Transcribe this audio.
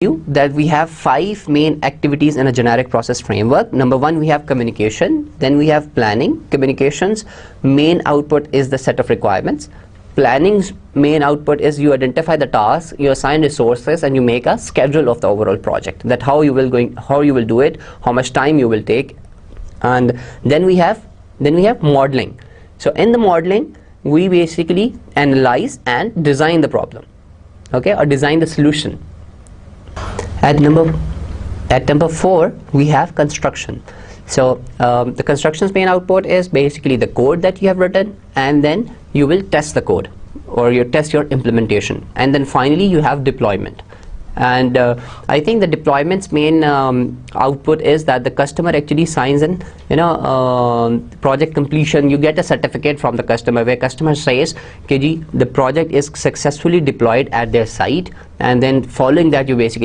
you that we have 5 main activities in a generic process framework. Number 1, we have communication, then we have planning. Communications main output is the set of requirements. Planning's main output is you identify the task, you assign resources, and you make a schedule of the overall project, that how you will do it, how much time you will take. And then we have modeling. So in the modeling, we basically analyze and design the problem, okay, or design the solution. At number 4, we have construction. So the construction's main output is basically the code that you have written, and then you will test the code, or you test your implementation, and then finally you have deployment. And I think the deployment's main output is that the customer actually signs in, project completion. You get a certificate from the customer where customer says, "KG, the project is successfully deployed at their site," and then following that you basically